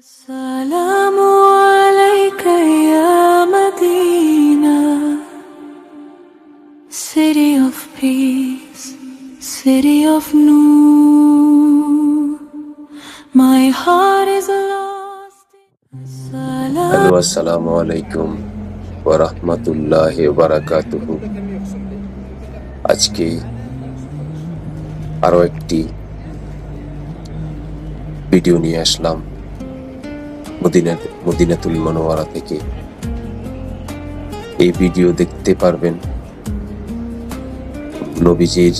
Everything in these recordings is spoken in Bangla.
Assalamu alayka ya Medina, city of peace, city of noor. My heart is lost. Hello, আসসালামু আলাইকুম ওয়া রাহমাতুল্লাহি ওয়া বারাকাতুহু। আজকে আরো একটি ভিডিও নিয়ে আসলাম মদিনাতুল মুনাওয়ারা থেকে। এই ভিডিও দেখতে পারবেন নবীজির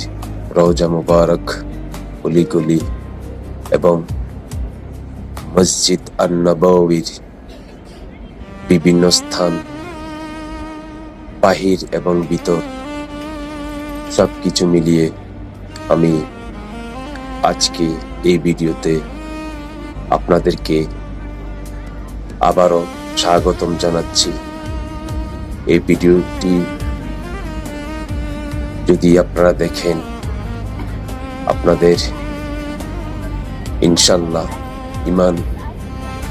রওজা মুবারক, অলিগলি এবং মসজিদ আন-নববীর বিভিন্ন স্থান, বাহির এবং ভিতর সবকিছু মিলিয়ে আমি আজকে এই ভিডিওতে আপনাদেরকে আবারও স্বাগতম জানাচ্ছি। এই ভিডিওটি যদি আপনারা দেখেন, আপনাদের ইনশাল্লাহ ঈমান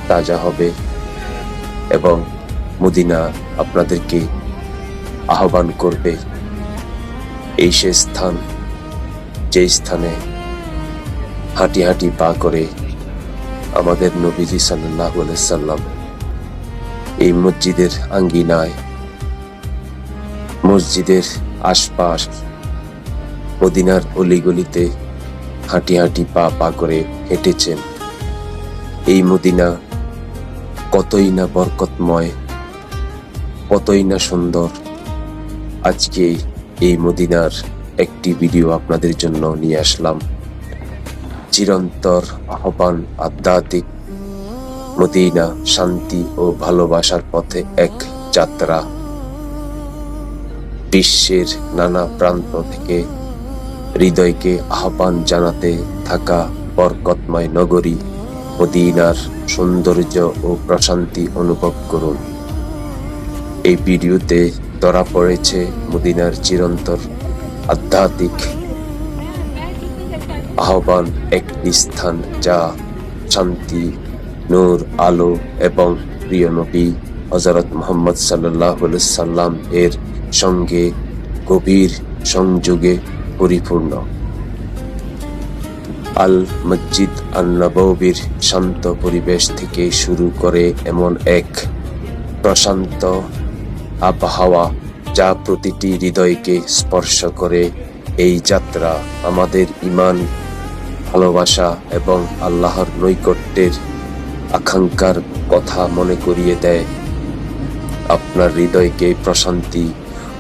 তাজা হবে এবং মদিনা আপনাদেরকে আহ্বান করবে। এই সে স্থান, যে স্থানে হাঁটি হাঁটি পা করে আমাদের নবীজি সাল্লাল্লাহু আলাইহি সাল্লাম এই মসজিদের আঙ্গিনায়, মসজিদের আশপাশ, মদিনার অলিগলিতে হাঁটি হাঁটি পা করে হেঁটেছেন। এই মদিনা কতই না বরকতময়, কতই না সুন্দর। আজকে এই মদিনার একটি ভিডিও আপনাদের জন্য নিয়ে আসলাম। চিরন্তর আহ্বান, আধ্যাত্মিক মদিনা, শান্তি ও ভালোবাসার পথে এক যাত্রা। বিশ্বের নানা প্রান্ত থেকে হৃদয়কে আহ্বান জানাতে থাকা বরকতময় নগরী মদিনার সৌন্দর্য ও প্রশান্তি অনুভব করুন। এই ভিডিওতে ধরা পড়েছে মদিনার চিরন্তর আধ্যাত্মিক আহ্বান, একটি স্থান যা শান্তি, নূর, আলো এবং প্রিয় নবী হযরত মুহাম্মদ সাল্লাল্লাহু আলাইহি সাল্লাম এর সঙ্গে গভীর সংযোগে পরিপূর্ণ। আল মসজিদ আন-নববীর শান্ত পরিবেশ থেকে শুরু করে এমন এক প্রশান্ত আবহাওয়া যা প্রতিটি হৃদয়কে স্পর্শ করে, এই যাত্রা আমাদের ঈমান, ভালোবাসা এবং আল্লাহর নৈকট্যের আকাঙ্ক্ষার কথা মনে করিয়ে দেয়। আপনার হৃদয়কে প্রশান্তি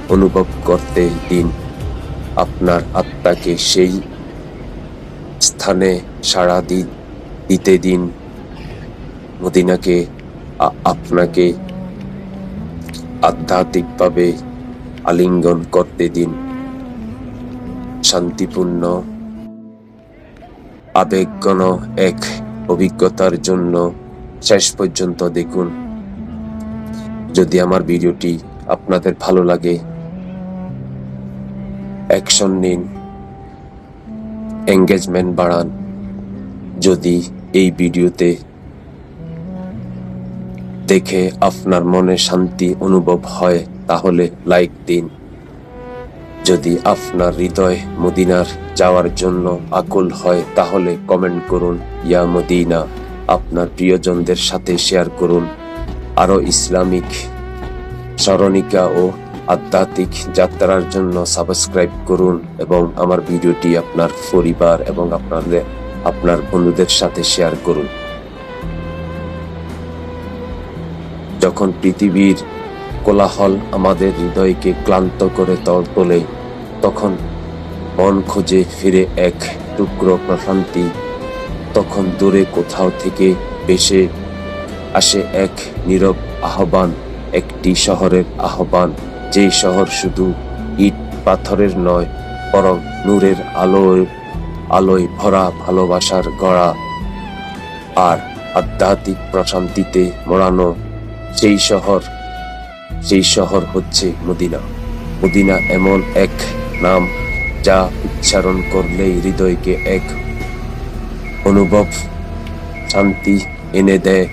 অনুভব করতে দিন, আপনার আত্মাকে সেই স্থানে সাড়া দিতে দিন। মদিনাকে আপনাকে আধ্যাত্মিকভাবে আলিঙ্গন করতে দিন। শান্তিপূর্ণ, আবেগঘন এক অভিজ্ঞতার জন্য শেষ পর্যন্ত দেখুন। যদি আমার ভিডিওটি আপনাদের ভালো লাগে, অ্যাকশন নিন, এঙ্গেজমেন্ট বাড়ান। যদি এই ভিডিওতে দেখে আপনার মনে শান্তি অনুভব হয় তাহলে লাইক দিন। যদি আপনার হৃদয় মদিনার যাওয়ার জন্য আকুল হয় তাহলে কমেন্ট করুন ইয়া মদিনা। আপনার প্রিয়জনদের সাথে শেয়ার করুন। আরো ইসলামিক স্মরণিকা ও আধ্যাত্মিক যাত্রার জন্য সাবস্ক্রাইব করুন এবং আমার ভিডিওটি আপনার পরিবার এবং আপনার বন্ধুদের সাথে শেয়ার করুন। যখন পৃথিবীর কোলাহল আমাদের হৃদয়কে ক্লান্ত করে তোলে, তখন মন খোঁজে ফিরে এক টুকরো প্রশান্তি। তখন দূরে কোথাও থেকে ভেসে আসে এক নীরব আহ্বান, একটি শহরের আহ্বান, যে শহর শুধু ইট পাথরের নয়, বরং নূরের আলোয় ভরা, ভালোবাসার গড়া আর আধ্যাত্মিক প্রশান্তিতে মোড়ানো। সেই শহর হচ্ছে মদিনা। মদিনা এমন এক নাম যা উচ্চারণ করলেই হৃদয়কে এক অনুভব শান্তি এনে দেয়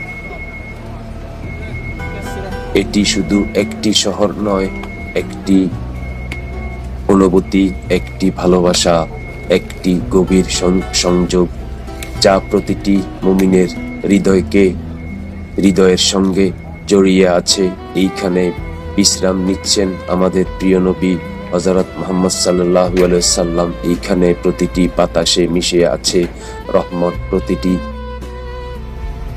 এটি শুধু একটি শহর নয়, একটি অনুভূতি, একটি ভালোবাসা, একটি গভীর সংযোগ যা প্রতিটি মুমিনের হৃদয়ের সঙ্গে জড়িয়ে আছে। এইখানে বিশ্রাম নিচ্ছেন আমাদের প্রিয় নবী হযরত মুহাম্মদ সাল্লাল্লাহু আলাইহি ওয়াসাল্লাম। এইখানে প্রতিটি বাতাসে মিশে আছে রহমত, প্রতিটি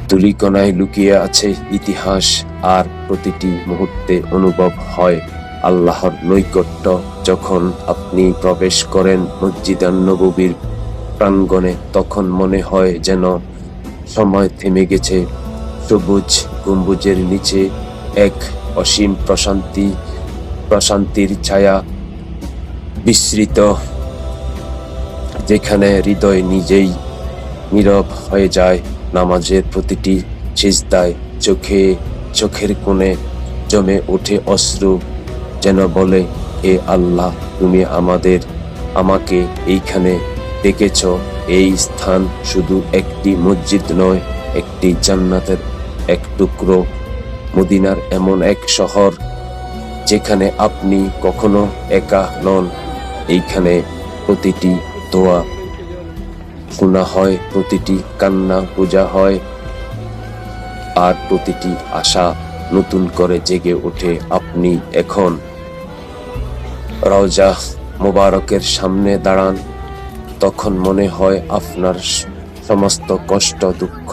তুলিকণায় লুকিয়ে আছে ইতিহাস, আর প্রতিটি মুহূর্তে অনুভব হয় আল্লাহর নৈকট্য। যখন আপনি প্রবেশ করেন মসজিদ নববীর প্রাঙ্গণে, তখন মনে হয় যেন সময় থেমে গেছে। সবুজ গম্বুজের নিচে এক অসীম প্রশান্তির ছায়া বিস্তৃত, যেখানে হৃদয় নিজেই নীরব হয়ে যায়। নামাজের প্রতিটি সিজদায় চোখের কোণে জমে ওঠে অশ্রু, যেন বলে, হে আল্লাহ, তুমি আমাকে এইখানে ডেকেছ। এই স্থান শুধু একটি মসজিদ নয়, একটি জান্নাতের এক টুকরো। মদিনার এমন এক শহর যেখানে আপনি কখনো একা নন। এইখানে প্রতিটি দোয়া শোনা হয়, প্রতিটি কান্না পূজা হয়, আর প্রতিটি আশা নতুন করে জেগে ওঠে। আপনি এখন রওজা মোবারকের সামনে দাঁড়ান, তখন মনে হয় আপনার সমস্ত কষ্ট, দুঃখ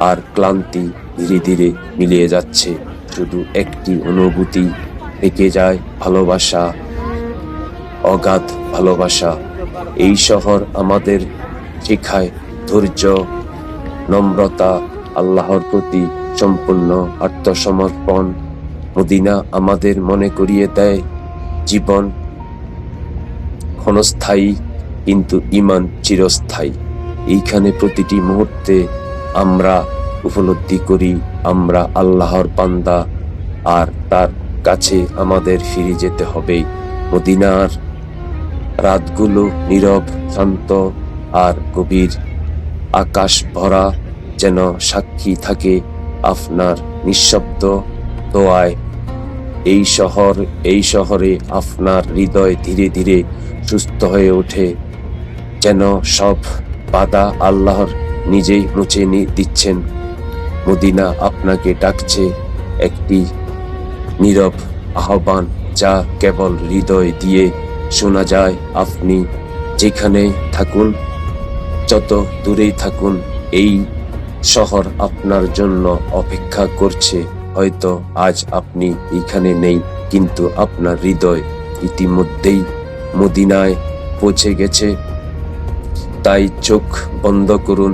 আর ক্লান্তি ধীরে ধীরে মিলিয়ে যাচ্ছে। শুধু একটি অনুভূতি থেকে যায়, ভালোবাসা, অগাধ ভালোবাসা। এই শহর আমাদের শেখায় ধৈর্য, নম্রতা, আল্লাহর প্রতি সম্পূর্ণ আত্মসমর্পণ। মদিনা আমাদের মনে করিয়ে দেয় জীবন ক্ষণস্থায়ী, কিন্তু ঈমান চিরস্থায়ী। এইখানে প্রতিটি মুহূর্তে আমরা উপলব্ধি করি আমরা আল্লাহর বান্দা, আর তার কাছে আমাদের ফিরে যেতে হবে। মদিনার রাতগুলো নীরব, শান্ত আর গভীর, আকাশ ভরা যেন সাক্ষী থাকে আপনার নিঃশব্দ দোয়ায়। এই শহরে আপনার হৃদয় ধীরে ধীরে সুস্থ হয়ে ওঠে, যেন সব বাধা আল্লাহর নিজেই মুছে দিচ্ছেন। মদিনা আপনাকে ডাকছে, একটি নীরব আহ্বান যা কেবল হৃদয় দিয়ে শোনা যায়। আপনি যেখানে থাকুন, যত দূরেই থাকুন, এই শহর আপনার জন্য অপেক্ষা করছে। হয়তো আজ আপনি এখানে নেই, কিন্তু আপনার হৃদয় ইতিমধ্যেই মদিনায় পৌঁছে গেছে। তাই চোখ বন্ধ করুন,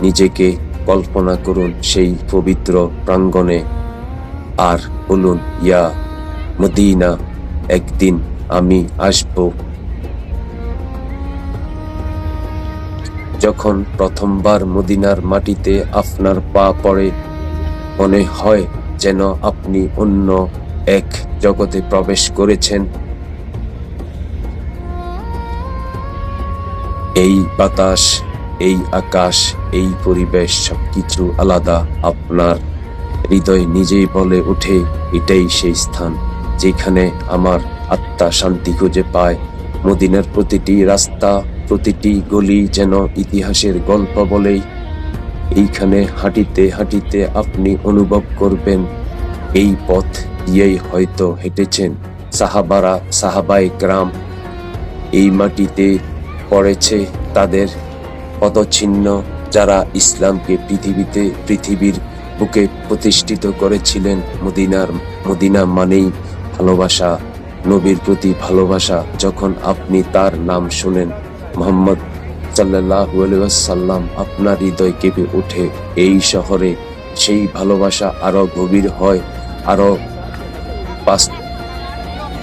নিজেকে কল্পনা করুন সেই পবিত্র প্রাঙ্গণে, আর বলুন, ইয়া মদিনা, একদিন আমি আসব। যখন প্রথমবার মদিনার মাটিতে আপনার পা পড়ে, মনে হয় যেন আপনি অন্য এক জগতে প্রবেশ করেছেন। এই বাতাস, এই আকাশ, এই পরিবেশ, সবকিছু আলাদা। আপনার হৃদয় নিজেই বলে ওঠে, এটাই সেই স্থান যেখানে আমার আত্মা শান্তি খুঁজে পায়। মদিনার প্রতিটি রাস্তা, প্রতিটি গলি যেন ইতিহাসের গল্প বলে। এইখানে হাঁটিতে হাঁটিতে আপনি অনুভব করবেন এই পথ দিয়েই হয়তো হেঁটেছেন সাহাবায়ে কেরাম। এই মাটিতে পড়েছে তাদের পদচিহ্ন, যারা ইসলামকে পৃথিবীর বুকে প্রতিষ্ঠিত করেছিলেন। মদিনা মানেই ভালোবাসা, নবীর প্রতি ভালোবাসা। যখন আপনি তার নাম শুনেন, মুহাম্মদ সাল্লাল্লাহু আলাইহি ওয়াসাল্লাম, আপনার হৃদয় কেঁপে ওঠে। এই শহরে সেই ভালোবাসা আরো গভীর হয়, আরো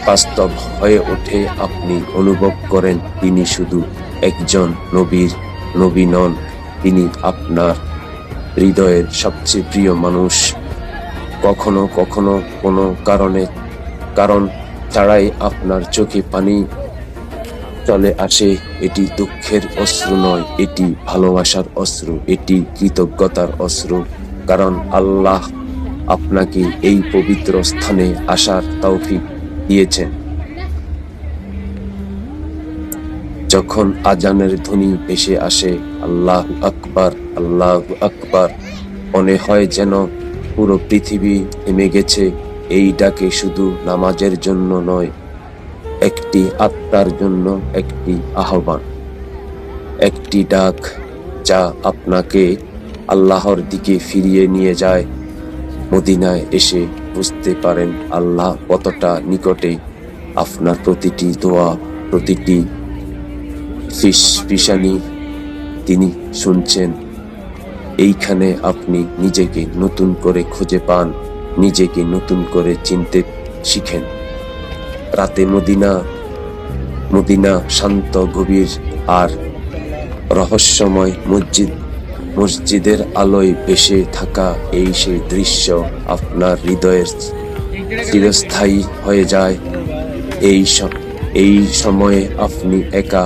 বাস্তব হয়ে ওঠে। আপনি অনুভব করেন তিনি শুধু একজন নবী নন, তিনি আপনার হৃদয়ের সবচেয়ে প্রিয় মানুষ। কখনো কখনো কোনো কারণ ছাড়াই আপনার চোখে পানি চলে আসে। এটি দুঃখের অশ্রু নয়, এটি ভালোবাসার অশ্রু, এটি কৃতজ্ঞতার অশ্রু। কারণ আপনাকে এই পবিত্র স্থানে আসার তৌফিক দিয়েছেন। যখন আজানের ধ্বনি ভেসে আসে, আল্লাহু আকবার, আল্লাহু আকবার, মনে হয় যেন পুরো পৃথিবী থেমে গেছে। এই ডাকে শুধু নামাজের জন্য নয়, একটি আত্মার জন্য একটি আহ্বান, একটি ডাক যা আপনাকে আল্লাহর দিকে ফিরিয়ে নিয়ে যায়। মদিনায় এসে বুঝতে পারেন আল্লাহ কতটা নিকটে। আপনার প্রতিটি দোয়া, প্রতিটি ফিসফিসানি তিনি শুনছেন। এইখানে আপনি নিজেকে নতুন করে খুঁজে পান, নিজেকে নতুন করে চিনতে শিখেন। রাতে মদিনা শান্ত, গভীর আর রহস্যময়। মসজিদের আলোয় ভেসে থাকা এই সেই দৃশ্য আপনার হৃদয়ের চিরস্থায়ী হয়ে যায়। এই সময়ে আপনি একা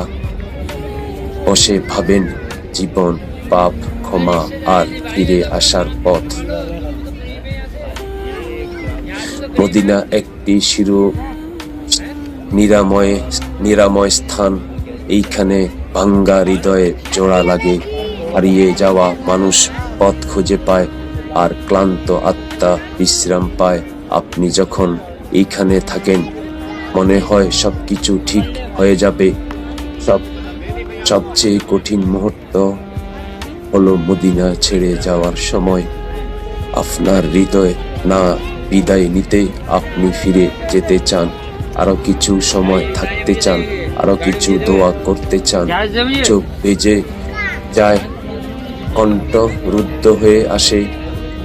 বসে ভাবেন জীবন, পাপ, ক্ষমা আর ফিরে আসার পথ। মদিনা একটি নিরাময় স্থান। এইখানে ভাঙ্গা হৃদয়ে জোড়া লাগে, হারিয়ে যাওয়া মানুষ পথ খুঁজে পায় আর ক্লান্ত আত্মা বিশ্রাম পায়। আপনি যখন এইখানে থাকেন মনে হয় সবকিছু ঠিক হয়ে যাবে। সবচেয়ে কঠিন মুহূর্ত হলো মদিনা ছেড়ে যাওয়ার সময়। আপনার হৃদয় না বিদায় নিতে আপনি ফিরে যেতে চান, আরো কিছু সময় থাকতে চান, আরো কিছু দোয়া করতে চান। চোখ ভেজে যায়, কণ্ঠ রুদ্ধ হয়ে আসে,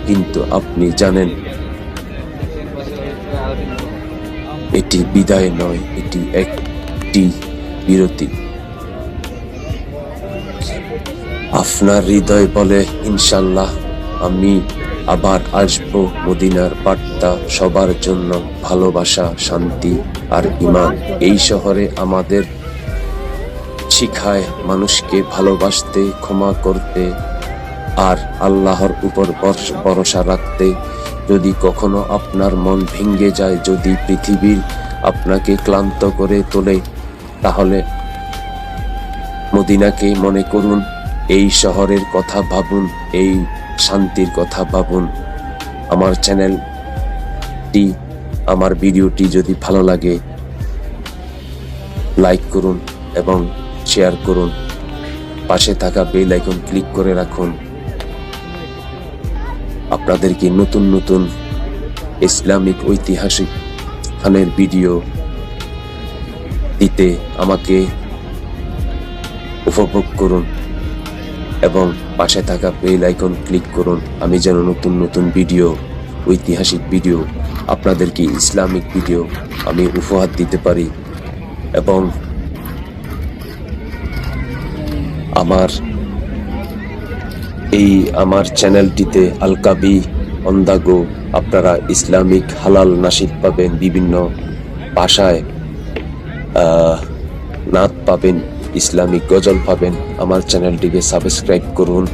কিন্তু আপনি জানেন এটি বিদায় নয়, এটি একটি বিরতি। আপনার হৃদয় বলে ইনশাল্লাহ আমি আবার আসব। মদিনার বার্তা সবার জন্য, ভালোবাসা, শান্তি আর ঈমান। এই শহরে আমাদের শিখায় মানুষকে ভালোবাসতে, ক্ষমা করতে আর আল্লাহর উপর ভরসা রাখতে। যদি কখনো আপনার মন ভেঙে যায়, যদি পৃথিবীর আপনাকে ক্লান্ত করে তোলে, তাহলে মদিনাকে মনে করুন, এই শহরের কথা ভাবুন, এই শান্তির কথা ভাবুন। আমার চ্যানেলটি, আমার ভিডিওটি যদি ভালো লাগে লাইক করুন এবং শেয়ার করুন। পাশে থাকা বেল আইকন ক্লিক করে রাখুন। আপনাদেরকে নতুন নতুন ইসলামিক ঐতিহাসিক স্থানের ভিডিও দিতে আমাকে উপভোগ করুন এবং পাশে থাকা বেল আইকন ক্লিক করুন। আমি যেন নতুন নতুন ভিডিও, ঐতিহাসিক ভিডিও, আপনাদেরকে ইসলামিক ভিডিও আমি উপহার দিতে পারি। এবং আমার চ্যানেলটিতে আলকাবি অন দ্য গো আপনারা ইসলামিক হালাল নাশিদ পাবেন, বিভিন্ন ভাষায় নাত পাবেন, ইসলামিক গজল পাবেন। আমার চ্যানেলটিকে সাবস্ক্রাইব করুন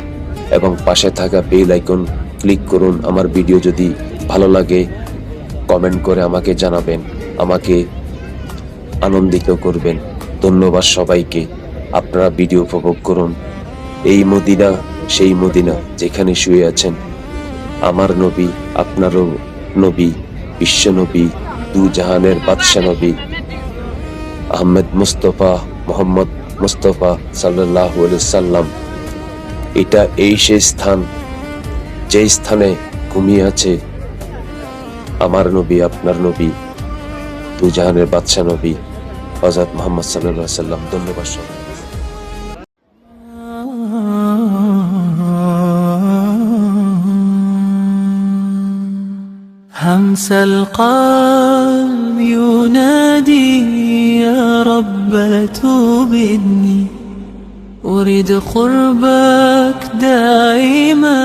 এবং পাশে থাকা বেল আইকন ক্লিক করুন। আমার ভিডিও যদি ভালো লাগে কমেন্ট করে আমাকে জানাবেন, আমাকে আনন্দিত করবেন। ধন্যবাদ সবাইকে। আপনারা ভিডিও উপভোগ করুন। এই মদিনা সেই মদিনা যেখানে শুয়ে আছেন আমার নবী, আপনারও নবী, বিশ্ব নবী, দু জাহানের বাদশা নবী মোহাম্মদ মুস্তফা সাল্লাল্লাহু আলাইহি সাল্লাম। এটা এই সেই স্থান যে স্থানে ঘুমিয়ে আছে আমার নবী, আপনার নবী, দু জাহানের বাদশা নবী হযরত মুহাম্মদ সাল্লাল্লাহু আলাইহি সাল্লাম। ধন্যবাদ সবাই। همس القلب ينادي يا رب توبني أريد قربك دائما